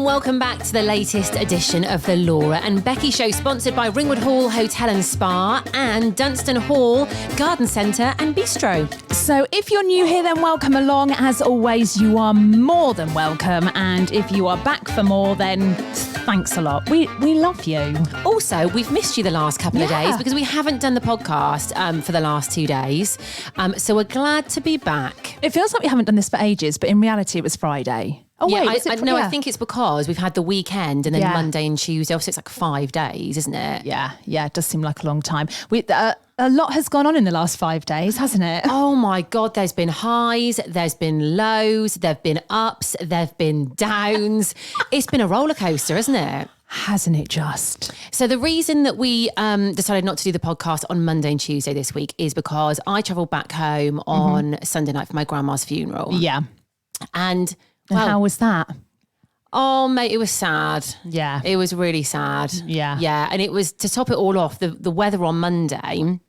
and welcome back to the latest edition of the Laura and Becky Show, sponsored by Ringwood Hall Hotel and Spa and Dunstan Hall Garden Centre and Bistro. So if you're new here, then welcome along. As always, you are more than welcome. And if you are back for more, then thanks a lot. We love you. Also, we've missed you the last couple of days because we haven't done the podcast for the last 2 days. So we're glad to be back. It feels like we haven't done this for ages, but in reality, it was Friday. Oh, yeah, wait, I think it's because we've had the weekend and then Monday and Tuesday off, so it's like 5 days, isn't it? Yeah, it does seem like a long time. A lot has gone on in the last 5 days, hasn't it? Oh my God, there's been highs, there's been lows, there've been ups, there've been downs. It's been a roller coaster, isn't it? Hasn't it just? So the reason that we decided not to do the podcast on Monday and Tuesday this week is because I travelled back home on Sunday night for my grandma's funeral. Yeah. And how was that? Oh, mate, it was sad. Yeah. It was really sad. Yeah. Yeah. And it was, to top it all off, the weather on Monday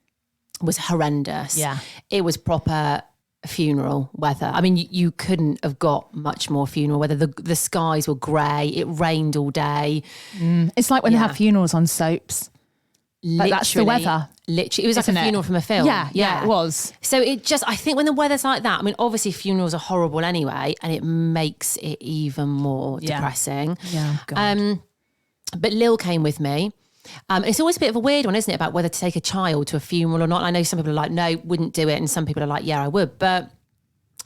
was horrendous. Yeah. It was proper funeral weather. I mean, you couldn't have got much more funeral weather. The skies were grey. It rained all day. It's like when they have funerals on soaps. Like that's the weather. Literally. It was like a funeral from a film. Yeah, it was. So I think when the weather's like that, I mean, obviously funerals are horrible anyway, and it makes it even more depressing. Yeah, God. But Lil came with me. It's always a bit of a weird one, isn't it, about whether to take a child to a funeral or not. I know some people are like, no, wouldn't do it. And some people are like, yeah, I would. But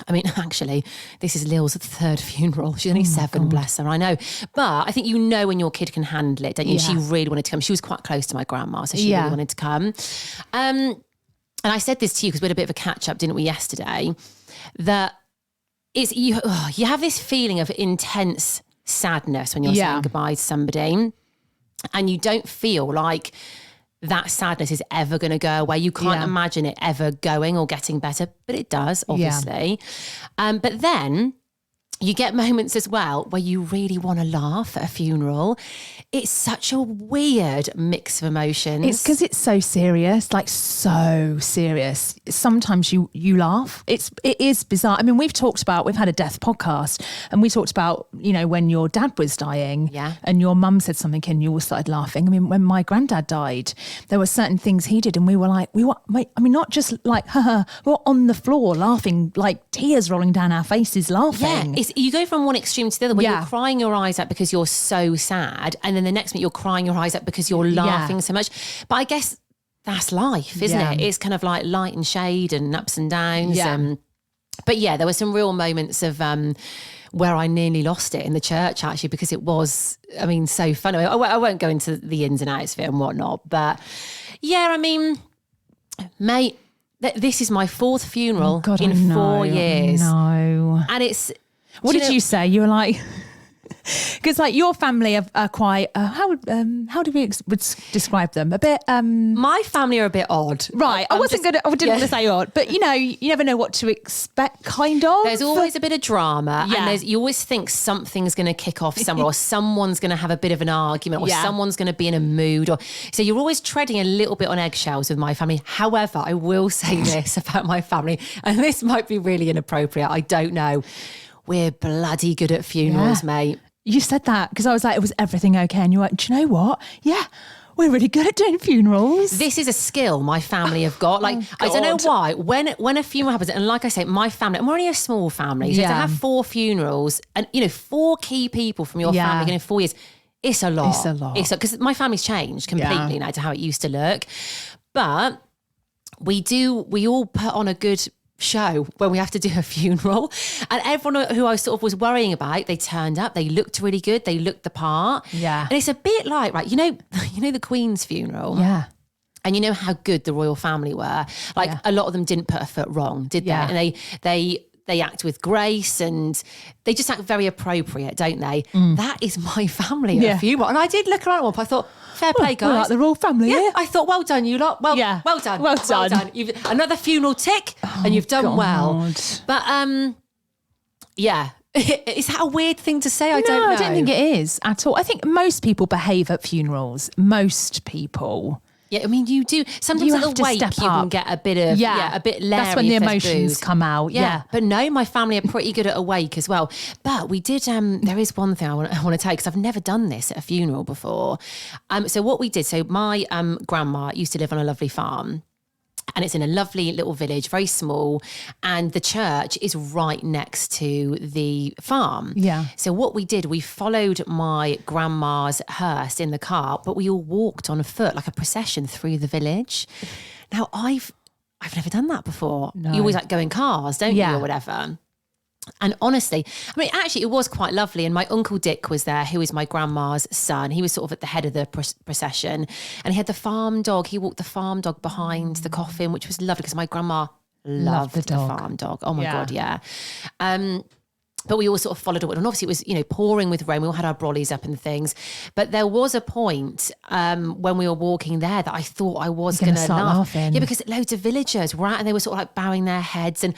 I mean, actually, this is Lil's third funeral. She's only 7, bless her, I know. But I think you know when your kid can handle it, don't you? Yeah. And she really wanted to come. She was quite close to my grandma, so she really wanted to come. And I said this to you because we had a bit of a catch-up, didn't we, yesterday, that it's you have this feeling of intense sadness when you're saying goodbye to somebody, and you don't feel like that sadness is ever going to go away. You can't imagine it ever going or getting better, but it does, obviously. But then you get moments as well where you really want to laugh at a funeral. It's such a weird mix of emotions. It's because it's so serious, like so serious. Sometimes you laugh. It is bizarre. I mean, we've had a death podcast, and we talked about, when your dad was dying and your mum said something and you all started laughing. I mean, when my granddad died, there were certain things he did and we were like, not just like, we were on the floor laughing, like tears rolling down our faces laughing. Yeah, you go from one extreme to the other where you're crying your eyes out because you're so sad, and then the next minute you're crying your eyes out because you're laughing so much. But I guess that's life, isn't it? It's kind of like light and shade and ups and downs. But yeah, there were some real moments of where I nearly lost it in the church, actually, because it was, so funny. I won't go into the ins and outs of it and whatnot, but yeah, mate, this is my 4th funeral in 4 years. No. And it's... What did you say? You were like... Because your family are quite, how do we describe them? A bit... My family are a bit odd. Right. I didn't want to say odd, but you never know what to expect, kind of. There's always a bit of drama, and you always think something's going to kick off somewhere, or someone's going to have a bit of an argument, or someone's going to be in a mood, so you're always treading a little bit on eggshells with my family. However, I will say this about my family, and this might be really inappropriate, I don't know. We're bloody good at funerals, mate. You said that because I was like, was everything okay? And you were like, do you know what? Yeah, we're really good at doing funerals. This is a skill my family have got. Like, I don't know why. When a funeral happens, and like I say, my family, and we're only a small family, so to have 4 funerals and, 4 key people from your family in 4 years, it's a lot. It's a lot. Because my family's changed completely now to how it used to look. But we all put on a good show when we have to do a funeral, and everyone who I sort of was worrying about, they turned up, they looked really good, they looked the part, and it's a bit like, right, the Queen's funeral, and you know how good the royal family were, like a lot of them didn't put a foot wrong, did they? And they act with grace, and they just act very appropriate, don't they? That is my family at a funeral. And I did look around one, I thought, fair play, guys. We're like the royal family, I thought, well done, you lot. Well done. Well done. You've another funeral tick, and you've done well. But is that a weird thing to say? I don't know. I don't think it is at all. I think most people behave at funerals. Most people. Yeah, I mean, you do. Sometimes at the wake, you can get a bit of, a bit leery. That's when the emotions come out. Yeah. But no, my family are pretty good at a wake as well. But we did, there is one thing I want to tell you, because I've never done this at a funeral before. So what we did, so my grandma used to live on a lovely farm. And it's in a lovely little village, very small. And the church is right next to the farm. Yeah. So what we did, we followed my grandma's hearse in the car, but we all walked on foot, like a procession through the village. Now, I've never done that before. No. You always go in cars, don't you, or whatever. And honestly, I mean, actually, it was quite lovely. And my Uncle Dick was there, who is my grandma's son. He was sort of at the head of the procession. And he had the farm dog. He walked the farm dog behind the coffin, which was lovely because my grandma loved the farm dog. Oh, my God, yeah. But we all sort of followed it. And obviously it was, pouring with rain. We all had our brollies up and things. But there was a point when we were walking there that I thought I was going to start laughing. Yeah, because loads of villagers were out and they were sort of bowing their heads. And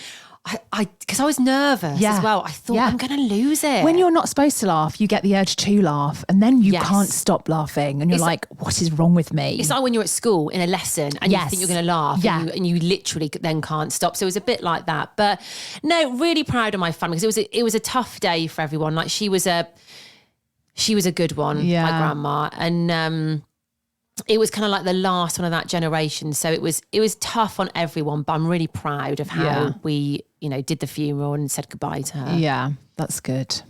because I was nervous as well. I thought I'm going to lose it. When you're not supposed to laugh, you get the urge to laugh, and then you can't stop laughing, and you're like, "What is wrong with me?" It's like when you're at school in a lesson and you think you're going to laugh, and you literally then can't stop. So it was a bit like that. But no, really proud of my family, because it was a tough day for everyone. Like she was a good one, my grandma, and it was kind of like the last one of that generation. So it was tough on everyone, but I'm really proud of how we, did the funeral and said goodbye to her. Yeah, that's good.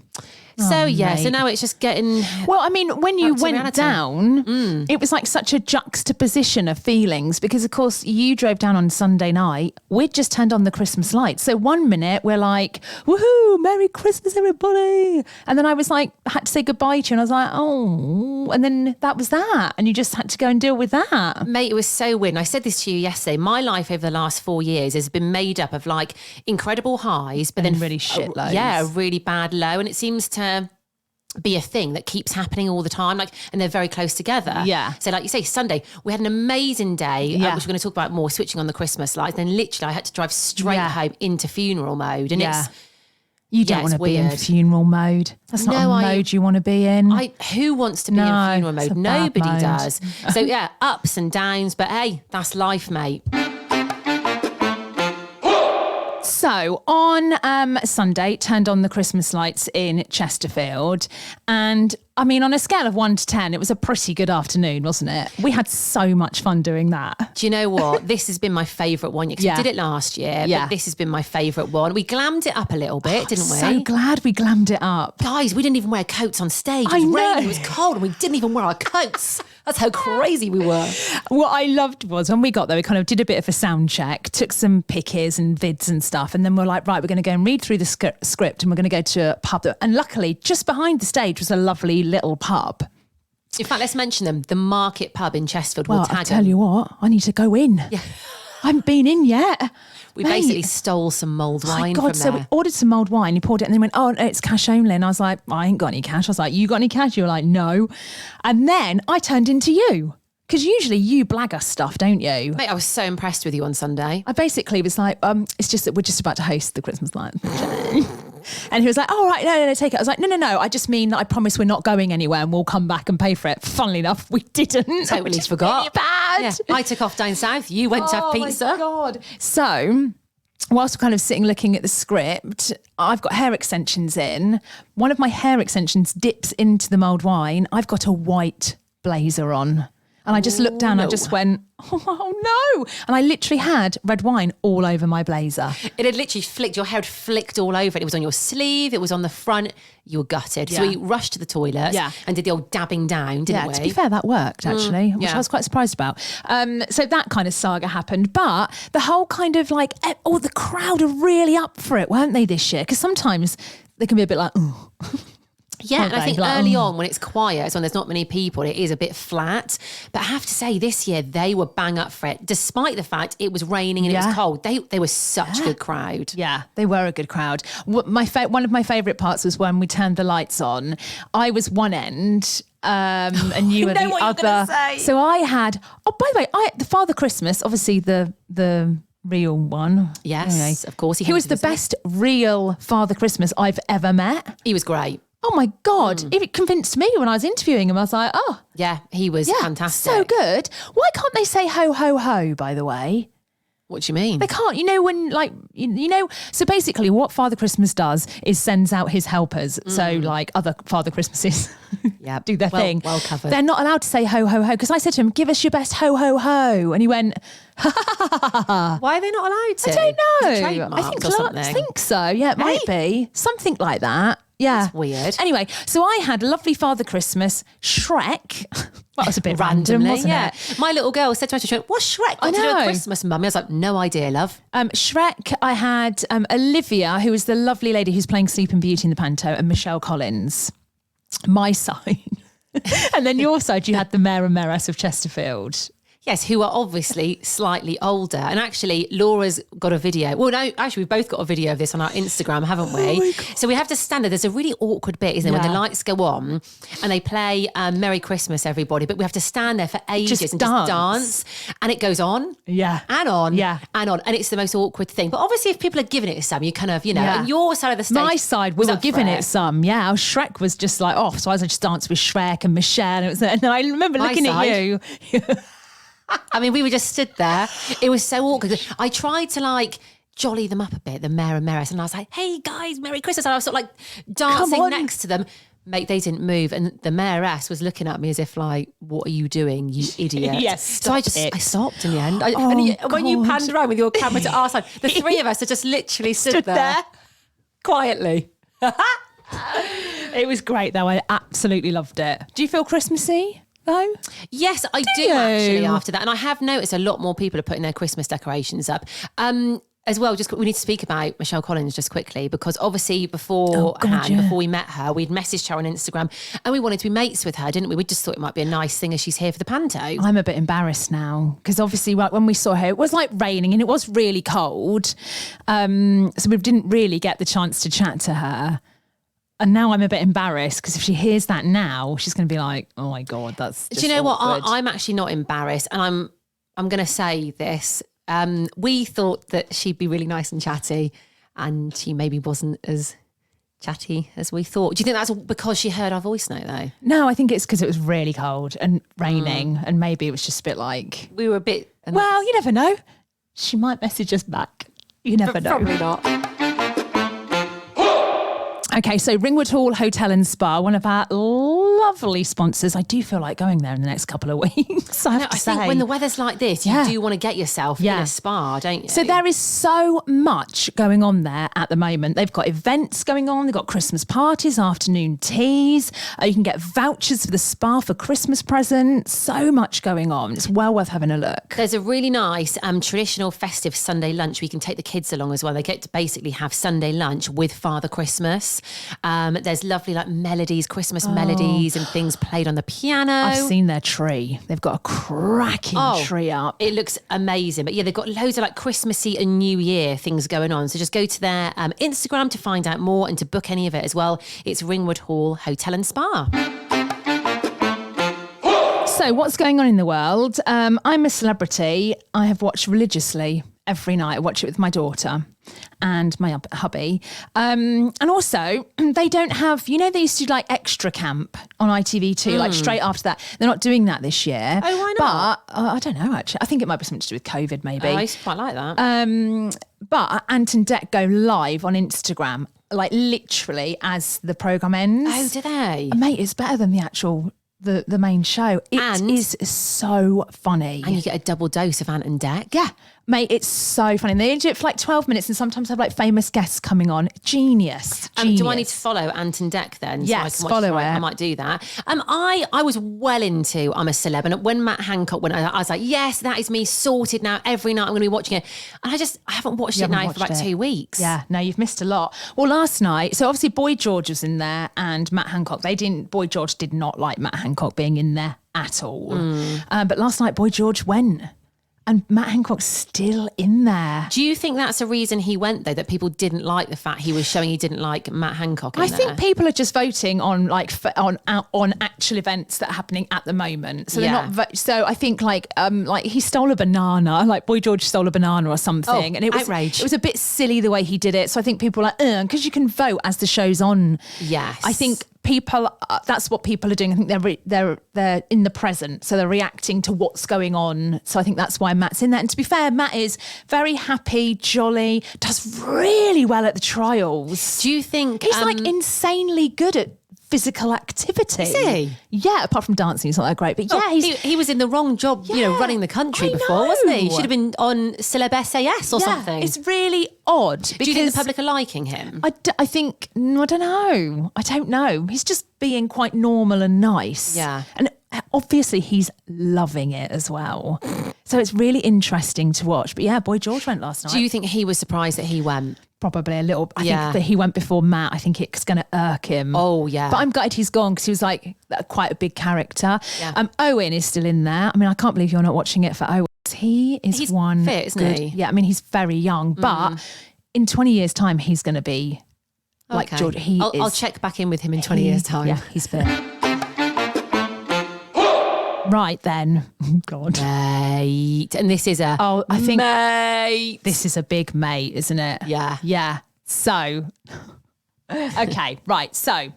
So so now it's just getting. Well, I mean, when you went down, it was like such a juxtaposition of feelings, because of course you drove down on Sunday night. We'd just turned on the Christmas lights. So one minute we're like, woohoo, Merry Christmas, everybody. And then I was like, I had to say goodbye to you, and I was like, oh, and then that was that. And you just had to go and deal with that. Mate, it was so weird. And I said this to you yesterday. My life over the last 4 years has been made up of like incredible highs, but then really shit lows. Yeah, a really bad low. And it seems to be a thing that keeps happening all the time, and they're very close together. Yeah. So like you say, Sunday, we had an amazing day, which we're going to talk about more, switching on the Christmas lights. Then literally I had to drive straight home into funeral mode. And you don't want to be in funeral mode. That's not a mode you want to be in. Who wants to be in funeral mode? Nobody does. So ups and downs, but hey, that's life, mate. So on Sunday, turned on the Christmas lights in Chesterfield, and I mean, on a scale of 1 to 10, it was a pretty good afternoon, wasn't it? We had so much fun doing that. Do you know what? This has been my favourite one. Because we did it last year, but this has been my favourite one. We glammed it up a little bit, didn't we? So glad we glammed it up. Guys, we didn't even wear coats on stage. It was raining, it was cold, and we didn't even wear our coats. That's how crazy we were. What I loved was when we got there, we kind of did a bit of a sound check, took some pickies and vids and stuff, and then we're like, right, we're going to go and read through the script, and we're going to go to a pub. And luckily, just behind the stage was a lovely little pub. In fact, let's mention them. The Market Pub in Chesterfield. Well, I'll tell you what, I need to go in. Yeah. I haven't been in yet. We basically stole some mulled wine from there. So we ordered some mulled wine. He poured it and they went, oh, no, it's cash only. And I was like, I ain't got any cash. I was like, you got any cash? You were like, no. And then I turned into you. Because usually you blag us stuff, don't you? Mate, I was so impressed with you on Sunday. I basically was like, it's just that we're just about to host the Christmas light. And he was like, oh, right, no, take it. I was like, no, I just mean that I promise we're not going anywhere and we'll come back and pay for it. Funnily enough, we didn't. Totally forgot. Really bad. Yeah. I took off down south. You went to have pizza. Oh, my God. So whilst we're kind of sitting looking at the script, I've got hair extensions in. One of my hair extensions dips into the mulled wine. I've got a white blazer on. And I just looked down, I just went, oh no. And I literally had red wine all over my blazer. It had literally flicked, your hair had flicked all over it. It was on your sleeve, it was on the front. You were gutted. Yeah. So we rushed to the toilet and did the old dabbing down, didn't we? To be fair, that worked actually, which I was quite surprised about. So that kind of saga happened. But the whole kind of like, the crowd are really up for it, weren't they, this year? Because sometimes they can be a bit like, oh. Yeah, and I think early on when it's quiet, when there's not many people, it is a bit flat. But I have to say, this year they were bang up for it, despite the fact it was raining and it was cold. They were such a good crowd. Yeah, they were a good crowd. One of my favourite parts was when we turned the lights on. I was one end. And you were the other. So I had. Oh, by the way, the Father Christmas, obviously the real one. Yes, of course. He was the best real Father Christmas I've ever met. He was great. Oh my God. It convinced me when I was interviewing him. I was like, oh. Yeah, he was fantastic. So good. Why can't they say ho, ho, ho, by the way? What do you mean? They can't, when like, so basically what Father Christmas does is sends out his helpers. So like other Father Christmases do their thing. Well covered. They're not allowed to say ho, ho, ho. Because I said to him, give us your best ho, ho, ho. And he went, ha, ha, ha, ha, ha. Why are they not allowed to? I don't know. Is it trademarked I think so. Yeah, it might be. Something like that. Yeah. That's weird. Anyway, so I had lovely Father Christmas, Shrek. That was a bit random, wasn't it? My little girl said to me, she went, what's Shrek got to do with Christmas, Mummy? I was like, no idea, love. Shrek, I had Olivia, who was the lovely lady who's playing Sleeping Beauty in the panto, and Michelle Collins. My side. And then your side, you had the Mayor and Mayoress of Chesterfield. Yes, who are obviously slightly older. And actually, Laura's got a video. Well, no, actually, we've both got a video of this on our Instagram, haven't we? So we have to stand there. There's a really awkward bit, isn't there, when the lights go on and they play Merry Christmas, everybody. But we have to stand there for ages and just dance. And it goes on. Yeah. And on. Yeah. And on. And it's the most awkward thing. But obviously, if people are giving it some, you kind of, and your side of the stage. My side, we were giving it some. Yeah. Shrek was just like off. So I just danced with Shrek and Michelle. And I remember looking at you. I mean, we were just stood there. It was so awkward. I tried to jolly them up a bit, the Mayor and Mayoress, and I was like, hey guys, Merry Christmas. And I was sort of like dancing next to them. Mate, they didn't move. And the Mayoress was looking at me as if like, what are you doing, you idiot? Yes. So I stopped in the end. When you panned around with your camera to our side, the three of us had just literally stood there quietly. It was great though. I absolutely loved it. Do you feel Christmassy? though? Yes, I do actually after that. And I have noticed a lot more people are putting their Christmas decorations up. As well, we need to speak about Michelle Collins just quickly, because obviously before we met her, we'd messaged her on Instagram and we wanted to be mates with her, didn't we? We just thought it might be a nice thing as she's here for the panto. I'm a bit embarrassed now because obviously when we saw her, it was like raining and it was really cold. So we didn't really get the chance to chat to her. And now I'm a bit embarrassed because if she hears that now, she's going to be like, oh my God, that's just Do you know awkward. what? I'm actually not embarrassed. And I'm going to say this. We thought that she'd be really nice and chatty, and she maybe wasn't as chatty as we thought. Do you think that's because she heard our voice note though? No, I think it's because it was really cold and raining, and maybe it was just a bit like... We were a bit... Well, you never know. She might message us back. You never know. Probably not. Okay, so Ringwood Hall Hotel and Spa, one of our lovely sponsors. I do feel like going there in the next couple of weeks, I think when the weather's like this, you do want to get yourself in a spa, don't you? So there is so much going on there at the moment. They've got events going on. They've got Christmas parties, afternoon teas. You can get vouchers for the spa for Christmas presents. So much going on. It's well worth having a look. There's a really nice traditional festive Sunday lunch. We can take the kids along as well. They get to basically have Sunday lunch with Father Christmas. There's lovely melodies, Christmas melodies and things played on the piano. I've seen their tree. They've got a cracking tree up. It looks amazing. But yeah, they've got loads of Christmassy and New Year things going on. So just go to their Instagram to find out more and to book any of it as well. It's Ringwood Hall Hotel and Spa. So what's going on in the world? I'm a celebrity. I have watched religiously every night. I watch it with my daughter and my hubby. And also, they don't have, they used to do Extra Camp on ITV2, straight after that. They're not doing that this year. Oh, why not? But I don't know, actually. I think it might be something to do with COVID, maybe. Oh, I used to quite like that. But Ant and Dec go live on Instagram, literally as the programme ends. Oh, do they? Mate, it's better than the actual... The main show. It is so funny. And you get a double dose of Ant and Dec. Yeah. Mate, it's so funny. They do it for 12 minutes and sometimes have famous guests coming on. Genius. Do I need to follow Ant and Dec then? Yes, so I can follow it. I might do that. I was well into I'm a Celeb, and when Matt Hancock went, I was like, yes, that is me sorted now. Every night I'm going to be watching it. And I haven't watched it now for 2 weeks. Yeah, no, you've missed a lot. Well, last night, so obviously Boy George was in there and Matt Hancock. Boy George did not like Matt Hancock being in there at all. But last night Boy George went. And Matt Hancock's still in there. Do you think that's a reason he went, though, that people didn't like the fact he was showing he didn't like Matt Hancock in there? I think people are just voting on on actual events that are happening at the moment. So they're not. So I think he stole a banana, Boy George stole a banana or something, and it was outrage. It was a bit silly the way he did it. So I think people are because you can vote as the show's on. Yes, I think people, that's what people are doing. I think they're in the present, so they're reacting to what's going on. So I think that's why Matt's in there. And to be fair, Matt is very happy, jolly, does really well at the trials. Do you think he's like insanely good at physical activity? Is he? Yeah, apart from dancing, he's not that great. But he was in the wrong job, running the country before, wasn't he? He should have been on Celeb SAS or something. It's really odd. Do you think the public are liking him? I think, I don't know. I don't know. He's just being quite normal and nice. Yeah. And obviously he's loving it as well. So it's really interesting to watch. But yeah, Boy George went last night. Do you think he was surprised that he went? Probably a little. I think that he went before Matt. I think it's going to irk him. Oh, yeah. But I'm gutted he's gone because he was like quite a big character. Yeah. Owen is still in there. I mean, I can't believe you're not watching it for Owen. He's fit, isn't he? Yeah, I mean, he's very young, but in 20 years' time, he's going to be like George. I'll check back in with him in 20 years' time. Yeah, he's fit. Right then, God. Mate. And this is I think mate. This is a big mate, isn't it? Yeah. Yeah. So, okay, right. So,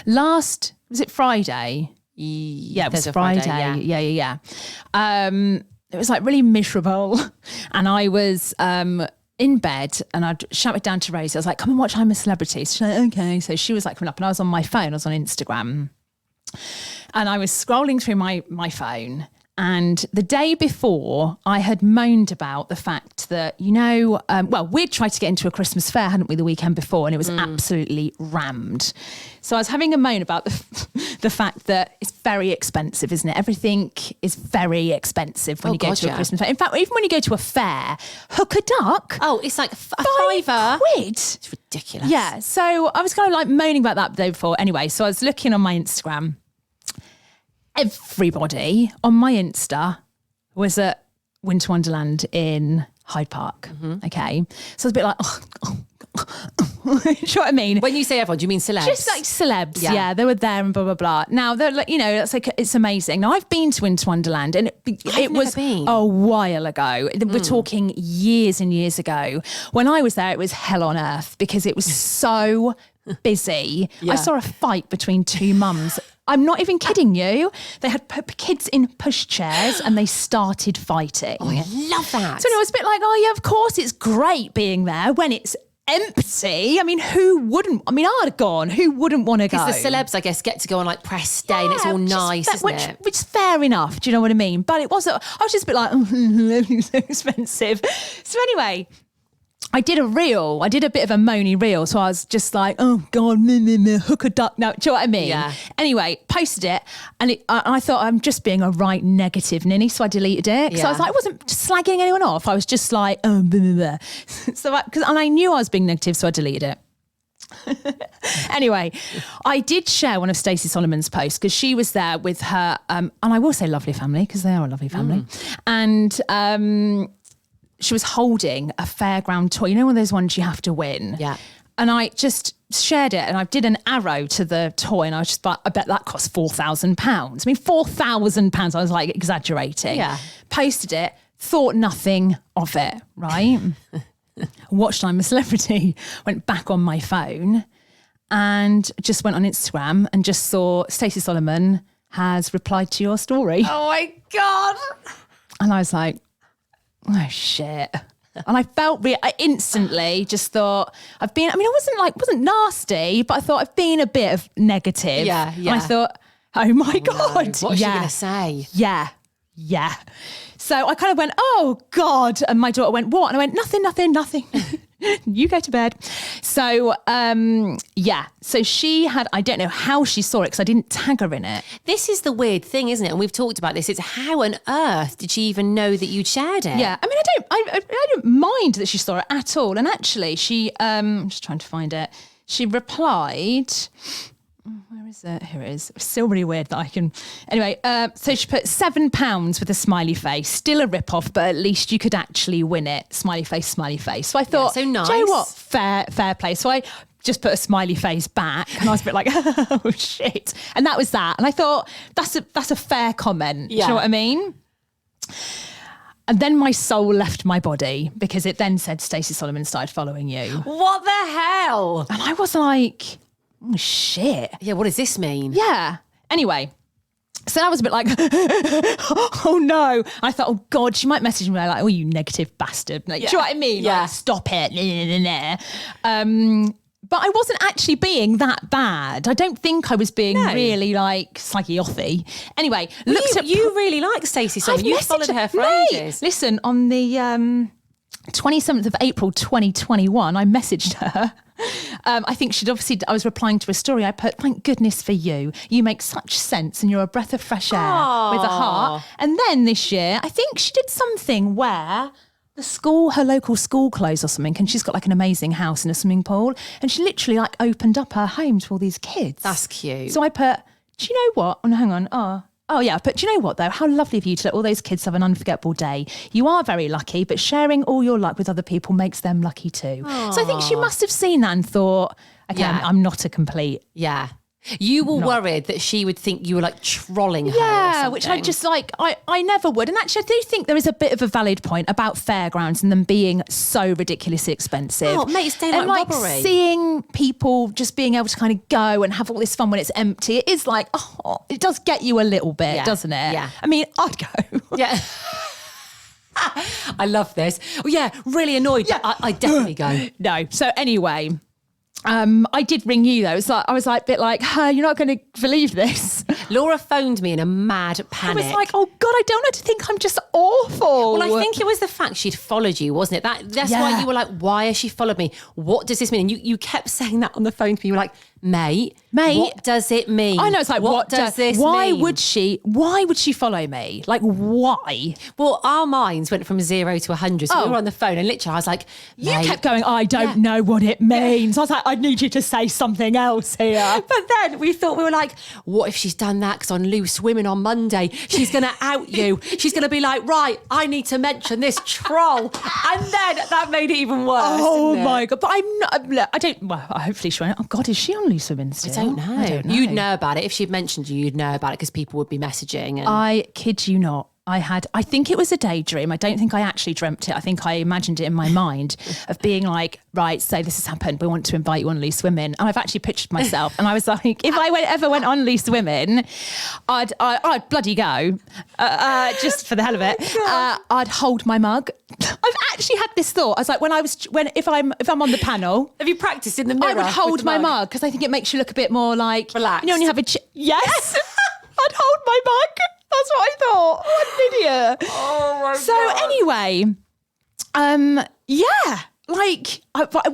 was it Friday? Yeah, it was Friday. Yeah. It was like really miserable. And I was in bed and I shouted down to Rosie. I was like, come and watch I'm a Celebrity. She's like, okay. So she was like coming up and I was on my phone. I was on Instagram. And I was scrolling through my phone, and the day before I had moaned about the fact that, we'd tried to get into a Christmas fair, hadn't we, the weekend before, and it was absolutely rammed. So I was having a moan about the fact that it's very expensive, isn't it? Everything is very expensive when you go to a Christmas fair. In fact, even when you go to a fair, hook a duck. Oh, it's like £5. It's ridiculous. Yeah. So I was kind of like moaning about that the day before. Anyway, so I was looking on my Instagram. Everybody on my Insta was at Winter Wonderland in Hyde Park. Okay. So I was a bit like, do you know what I mean? When you say everyone, do you mean celebs? Just like celebs, yeah. They were there and blah, blah, blah. Now, they're like, it's like, it's amazing. Now, I've been to Winter Wonderland and it was a while ago. We're talking years and years ago. When I was there, it was hell on earth because it was so busy. Yeah. I saw a fight between two mums. I'm not even kidding you. They had kids in pushchairs and they started fighting. Oh, I love that. So it was a bit like, oh yeah, of course it's great being there when it's empty. I mean, who wouldn't? I mean, I'd have gone. Who wouldn't want to go? Because the celebs, I guess, get to go on like press day and it's all nice, isn't it? Which is fair enough. Do you know what I mean? But it wasn't. I was just a bit like, everything's so expensive. So anyway, I did a reel. I did a bit of a moany reel. So I was just like, oh God, hook a duck. No, do you know what I mean? Yeah. Anyway, posted it and I thought I'm just being a right negative ninny. So I deleted it. Because I was like, I wasn't slagging anyone off. I was just like, oh, blah, blah, blah. So and I knew I was being negative. So I deleted it. Anyway, I did share one of Stacey Solomon's posts because she was there with her, and I will say lovely family because they are a lovely family. And, she was holding a fairground toy. You know, one of those ones you have to win. Yeah. And I just shared it and I did an arrow to the toy and I was just like, I bet that cost £4,000. I mean, £4,000. I was like exaggerating. Yeah. Posted it, thought nothing of it, right? Watched I'm a Celebrity, went back on my phone and just went on Instagram and just saw Stacey Solomon has replied to your story. Oh my God. And I was like, oh shit. And I felt I instantly just thought I wasn't nasty, but I thought I've been a bit of negative. Yeah. And I thought, oh my God. What's she going to say? Yeah. So I kind of went, oh God. And my daughter went, what? And I went, nothing. You go to bed. So, So she had, I don't know how she saw it because I didn't tag her in it. This is the weird thing, isn't it? And we've talked about this. It's how on earth did she even know that you'd shared it? Yeah. I mean, I don't mind that she saw it at all. And actually she, I'm just trying to find it. She replied, where is it? Here it is. It's still really weird that I can. Anyway, so she put £7 with a smiley face. Still a rip-off, but at least you could actually win it. Smiley face, smiley face. So I thought, so nice. Do you know what? Fair play. So I just put a smiley face back, and I was a bit like, oh shit. And that was that. And I thought that's a fair comment. Yeah. Do you know what I mean? And then my soul left my body because it then said Stacey Solomon started following you. What the hell? And I was like, oh, shit. Yeah, what does this mean? Yeah. Anyway. So that was a bit like, oh no. I thought, oh God, she might message me like, oh, you negative bastard. Like, do you know what I mean? Yeah. Like, stop it. But I wasn't actually being that bad. I don't think I was being really like saggy-offy. Anyway, you really like Stacey Solomon. You followed her for ages. Listen, on the 27th of April 2021, I messaged her. I think I was replying to a story. I put, thank goodness for you. You make such sense and you're a breath of fresh air with a heart. And then this year, I think she did something where her local school closed or something, and she's got like an amazing house and a swimming pool. And she literally like opened up her home to all these kids. That's cute. So I put, do you know what? Oh, no, hang on. Oh yeah, but do you know what though? How lovely of you to let all those kids have an unforgettable day. You are very lucky, but sharing all your luck with other people makes them lucky too. Aww. So I think she must have seen that and thought, okay, I'm not a complete. Yeah. You were worried that she would think you were like trolling her. Yeah, which I just like, I never would. And actually, I do think there is a bit of a valid point about fairgrounds and them being so ridiculously expensive. Oh, mate, it's daylight robbery. Seeing people just being able to kind of go and have all this fun when it's empty, it is like, it does get you a little bit, doesn't it? Yeah. I mean, I'd go. Yeah. I love this. Well, yeah, really annoyed. Yeah. I definitely go. No. So anyway... I did ring you though. I was like a bit like, you're not going to believe this. Laura phoned me in a mad panic. I was like, oh God, I don't know to think I'm just awful. Well, I think it was the fact she'd followed you, wasn't it? That's why you were like, why has she followed me? What does this mean? And you kept saying that on the phone to me. You were like, mate, what does it mean? I know, it's like, what does this mean? Why would she follow me? Like, why? Well, our minds went from 0 to 100. So we were on the phone and literally I was like, you kept going, I don't know what it means. I was like, I need you to say something else here. But then we were like, what if she's done that? Because on Loose Women on Monday, she's going to out you. She's going to be like, right, I need to mention this troll. And then that made it even worse. Oh my God. But hopefully she went, oh God, is she on Loose Women still? I don't know. You'd know about it. If she'd mentioned you, you'd know about it because people would be messaging. And... I kid you not. I think it was a daydream. I don't think I actually dreamt it. I think I imagined it in my mind of being like, right, so this has happened. We want to invite you on Loose Women. And I've actually pictured myself. And I was like, if I ever went on Loose Women, I'd bloody go, just for the hell of it. I'd hold my mug. I've actually had this thought. I was like, if I'm on the panel. Have you practiced in the mirror? I would hold my mug because I think it makes you look a bit more like, relaxed. You know, when you have yes. I'd hold my mug. That's what I thought. What an idiot. Oh my God. So anyway,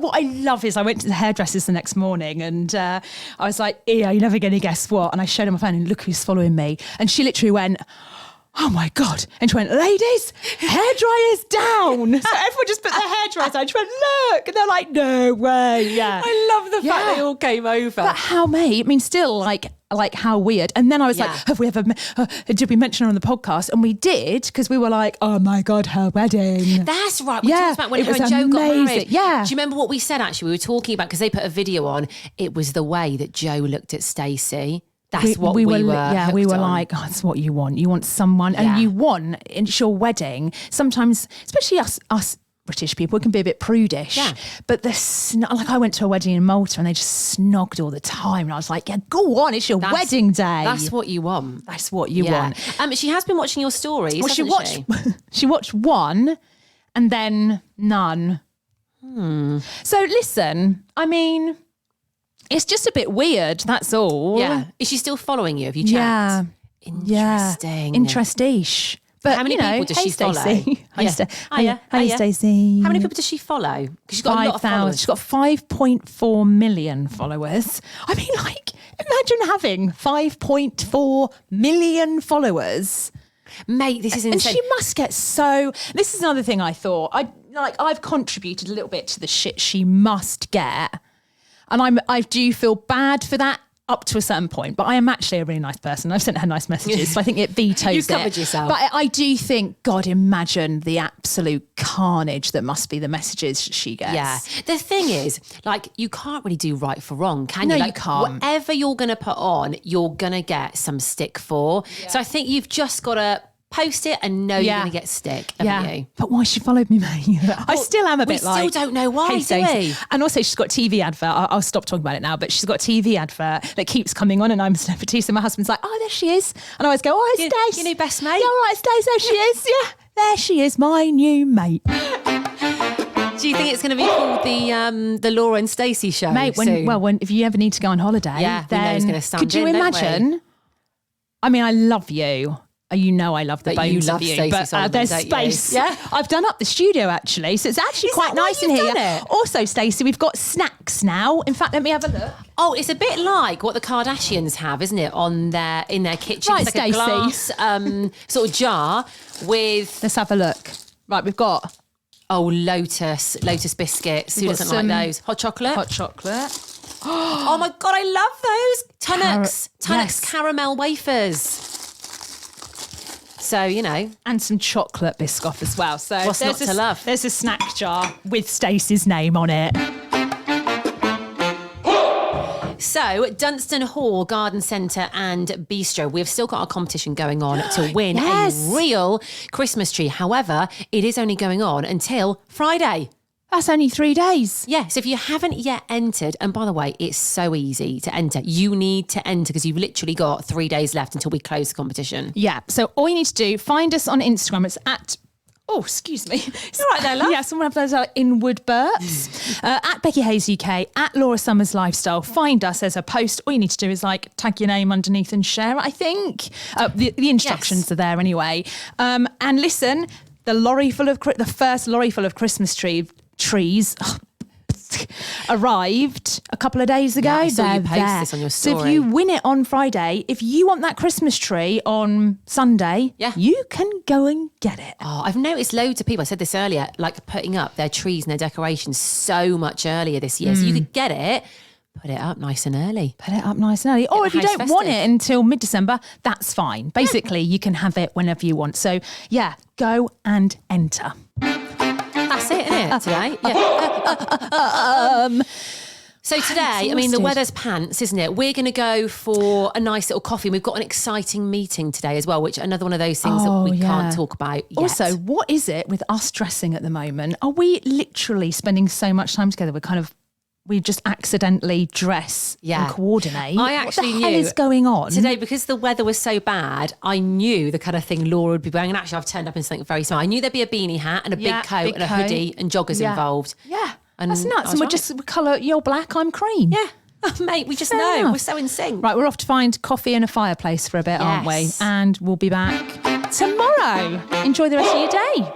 what I love is I went to the hairdressers the next morning and I was like, you're never going to guess what. And I showed her my phone and look who's following me. And she literally went, oh my God. And she went, ladies, hairdryers down. So everyone just put their hairdryers down. She went, look. And they're like, no way. Yeah. I love the fact they all came over. But how, mate? I mean, still like how weird. And then I was like, did we mention her on the podcast? And we did, because we were like, oh my God, her wedding. That's right. We talked about when her and Joe got married. Yeah. Do you remember what we said actually? We were talking about, because they put a video on, it was the way that Joe looked at Stacey. That's what we were. Yeah, we were on. like, oh, that's what you want. You want someone, and you want, it's your wedding. Sometimes, especially us British people, it can be a bit prudish. Yeah. But I went to a wedding in Malta and they just snogged all the time. And I was like, yeah, go on, it's your wedding day. That's what you want. That's what you want. She has been watching your stories. Well, she watched one and then none. So listen, I mean, it's just a bit weird, that's all. Yeah. Is she still following you? Have you checked? Interesting. Interestish. But how many people does she follow? Hi, Stacey. How many people does she follow? Because she's got a lot of followers. She's got 5.4 million followers. I mean, like, imagine having 5.4 million followers. Mate, this is insane. And she must get this is another thing I thought. I've contributed a little bit to the shit she must get. And I do feel bad for that up to a certain point, but I am actually a really nice person. I've sent her nice messages, so I think it vetoes it. You covered yourself. But I do think, God, imagine the absolute carnage that must be the messages she gets. Yeah. The thing is, like, you can't really do right for wrong, can you? No, like, you can't. Whatever you're going to put on, you're going to get some stick for. Yeah. So I think you've just got to post it and know you're going to get stick, haven't you? But why she followed me, mate? I still am a bit like... We still don't know why, do we? And also she's got a TV advert. I'll stop talking about it now, but she's got a TV advert that keeps coming on and I'm a celebrity. So my husband's like, oh, there she is. And I always go, oh, it's Stace. Your new best mate? Yeah, all right, Stace, there she is. Yeah, there she is, my new mate. Do you think it's going to be called the Laura and Stacey show? Mate, if you ever need to go on holiday, then who's going to stand could you imagine? I mean, I love you. You know I love the bones you love of you, Stacey but Solomon, there's don't space. you? Yeah. I've done up the studio actually, so it's actually quite nice in here. Also, Stacey, we've got snacks now. In fact, let me have a look. Oh, it's a bit like what the Kardashians have, isn't it? In their kitchen, right, it's like Stacey. a glass sort of jar with. Let's have a look. Right, we've got. Oh, Lotus biscuits. Who doesn't like those? Hot chocolate. Oh my God, I love those. Tunnocks caramel wafers. So, And some chocolate Biscoff as well. So what's not to love? There's a snack jar with Stacey's name on it. So, Dunstan Hall Garden Centre and Bistro, we've still got our competition going on to win a real Christmas tree. However, it is only going on until Friday. That's only 3 days. Yeah, so if you haven't yet entered, and by the way, it's so easy to enter. You need to enter because you've literally got 3 days left until we close the competition. Yeah, so all you need to do, find us on Instagram. It's at... Oh, excuse me. It's all right there, love. Yeah, someone have those inward burps. At Becky Hayes UK, at Laura Summers Lifestyle. Find us. There's a post. All you need to do is tag your name underneath and share it, I think. The instructions are there anyway. And listen, the first lorry full of Christmas trees arrived a couple of days ago. Yeah, I saw you post this on your story. So if you win it on Friday, if you want that Christmas tree on Sunday, you can go and get it. Oh, I've noticed loads of people, I said this earlier, putting up their trees and their decorations so much earlier this year. So you could get it, put it up nice and early. Or if you don't want it until mid-December, that's fine. Basically, you can have it whenever you want. So yeah, go and enter. That's it, isn't it, today? Yeah. So today, the weather's pants, isn't it? We're going to go for a nice little coffee. We've got an exciting meeting today as well, which another one of those things that we can't talk about yet. Also, what is it with us dressing at the moment? Are we literally spending so much time together? We just accidentally dress and coordinate. I actually what the hell is going on today, because the weather was so bad. I knew the kind of thing Laura would be wearing, and actually I've turned up in something very smart. I knew there'd be a beanie hat and a big coat and a hoodie and joggers involved. Yeah, and that's nuts. And we colour, you're black, I'm cream. Yeah. Oh, mate, we just know. We're so in sync. Right, we're off to find coffee and a fireplace for a bit, aren't we? And we'll be back tomorrow. Enjoy the rest of your day.